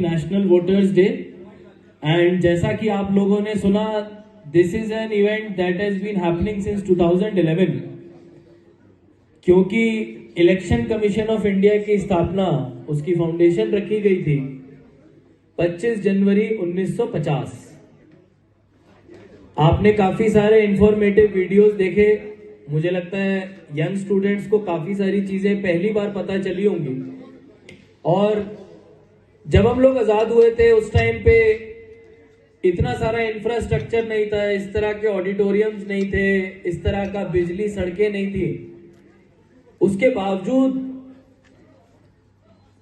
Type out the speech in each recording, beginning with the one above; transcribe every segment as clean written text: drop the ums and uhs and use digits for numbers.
National voters day. And जैसा कि आप लोगों ने सुना, this is an event that has been happening since 2011, क्योंकि इलेक्शन कमीशन ऑफ इंडिया की स्थापना, उसकी फाउंडेशन रखी गई थी 25 जनवरी 1950। आपने काफी सारे इंफॉर्मेटिव वीडियोस देखे। मुझे लगता है यंग स्टूडेंट्स को काफी सारी चीजें पहली बार पता चली होंगी। और जब हम लोग आजाद हुए थे उस टाइम पे इतना सारा इंफ्रास्ट्रक्चर नहीं था, इस तरह के ऑडिटोरियम्स नहीं थे, इस तरह का बिजली, सड़कें नहीं थी। उसके बावजूद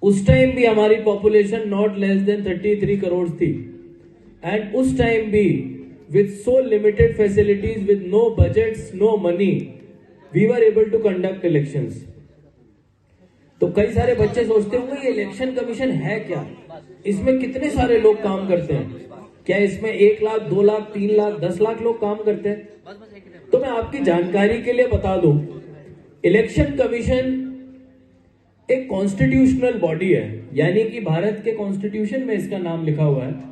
उस टाइम भी हमारी population not less then 33 crore थी। एंड उस टाइम भी with so limited facilities, with no budgets, no money, we were able to conduct elections. तो कई सारे बच्चे सोचते होंगे ये इलेक्शन कमीशन है क्या, इसमें कितने सारे लोग काम करते हैं, क्या इसमें 1 लाख 2 लाख 3 लाख 10 लाख लोग काम करते हैं? तो मैं आपकी जानकारी के लिए बता दूं, इलेक्शन कमीशन एक कॉन्स्टिट्यूशनल बॉडी है, यानी कि भारत के कॉन्स्टिट्यूशन में इसका नाम लिखा हुआ है।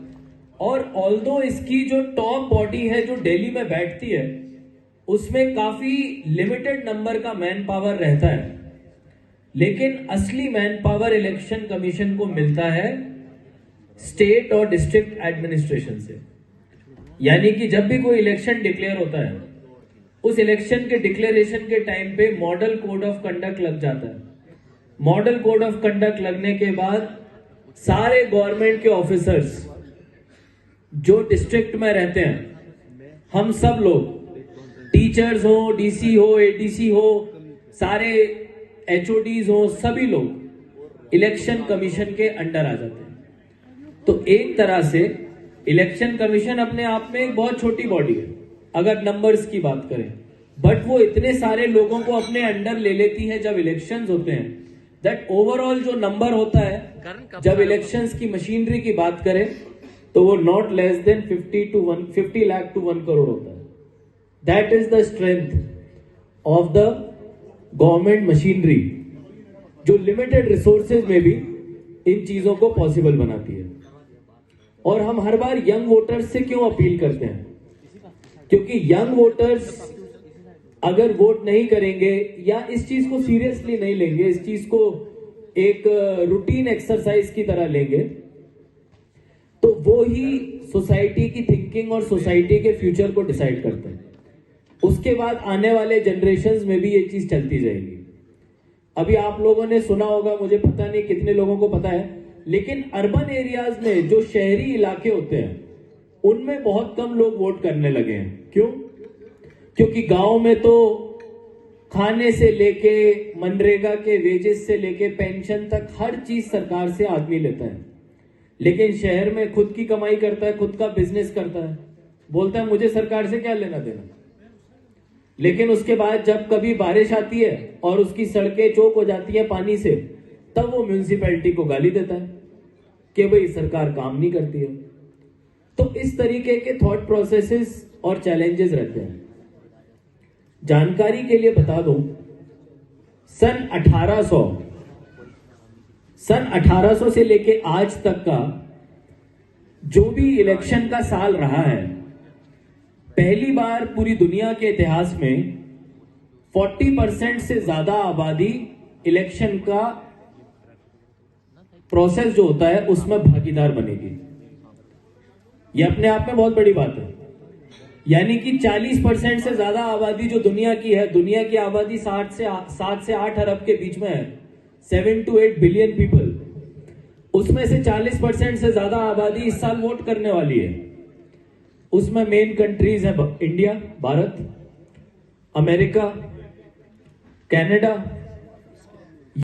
और ऑल्दो इसकी जो टॉप बॉडी है जो दिल्ली में बैठती है, उसमें काफी लिमिटेड नंबर का मैन पावर रहता है, लेकिन असली मैन पावर इलेक्शन कमीशन को मिलता है स्टेट और डिस्ट्रिक्ट एडमिनिस्ट्रेशन से। यानी कि जब भी कोई इलेक्शन डिक्लेयर होता है, उस इलेक्शन के डिक्लेरेशन के टाइम पे मॉडल कोड ऑफ कंडक्ट लग जाता है। मॉडल कोड ऑफ कंडक्ट लगने के बाद सारे गवर्नमेंट के ऑफिसर्स जो डिस्ट्रिक्ट में रहते हैं, हम सब लोग, टीचर्स हो, डीसी हो, एडीसी हो, सारे एचओडीज हो, सभी लोग इलेक्शन कमीशन के अंडर आ जाते हैं। तो एक तरह से इलेक्शन कमीशन अपने आप में एक बहुत छोटी बॉडी है अगर नंबर्स की बात करें, बट वो इतने सारे लोगों को अपने अंडर ले लेती है जब इलेक्शंस होते हैं, दैट ओवरऑल जो नंबर होता है जब इलेक्शंस की मशीनरी की बात करें तो वो not less than 50 lakh to 1 crore होता है। That is the strength of the government machinery, जो लिमिटेड रिसोर्सेज में भी इन चीजों को पॉसिबल बनाती है। और हम हर बार यंग वोटर्स से क्यों अपील करते हैं? क्योंकि यंग वोटर्स अगर वोट नहीं करेंगे या इस चीज को सीरियसली नहीं लेंगे, इस चीज को एक रूटीन एक्सरसाइज की तरह लेंगे, तो वो ही सोसाइटी की थिंकिंग और सोसाइटी के फ्यूचर को डिसाइड करते हैं। उसके बाद आने वाले जनरेशंस में भी ये चीज चलती जाएगी। अभी आप लोगों ने सुना होगा, मुझे पता नहीं कितने लोगों को पता है, लेकिन अर्बन एरियाज में जो शहरी इलाके होते हैं उनमें बहुत कम लोग वोट करने लगे हैं। क्यों? क्योंकि गांव में तो खाने से लेके मनरेगा के वेजेस से लेके पेंशन तक हर चीज सरकार से आदमी लेता है, लेकिन शहर में खुद की कमाई करता है, खुद का बिजनेस करता है, बोलता है मुझे सरकार से क्या लेना देना। लेकिन उसके बाद जब कभी बारिश आती है और उसकी सड़कें चौक हो जाती है पानी से, तब वो म्यूनिसिपैलिटी को गाली देता है कि भाई सरकार काम नहीं करती है। तो इस तरीके के थॉट प्रोसेसेस और चैलेंजेस रहते हैं। जानकारी के लिए बता दूं, सन 1800 से लेके आज तक का जो भी इलेक्शन का साल रहा है, पहली बार पूरी दुनिया के इतिहास में 40% से ज्यादा आबादी इलेक्शन का प्रोसेस जो होता है उसमें भागीदार बनेगी। यह अपने आप में बहुत बड़ी बात है। यानी कि 40% से ज्यादा आबादी जो दुनिया की है, दुनिया की आबादी 7 से 8 अरब के बीच में है, 7 to 8 बिलियन पीपल, उसमें से 40% से ज्यादा आबादी इस साल वोट करने वाली है। उसमें मेन कंट्रीज है इंडिया, भारत, अमेरिका, कनाडा,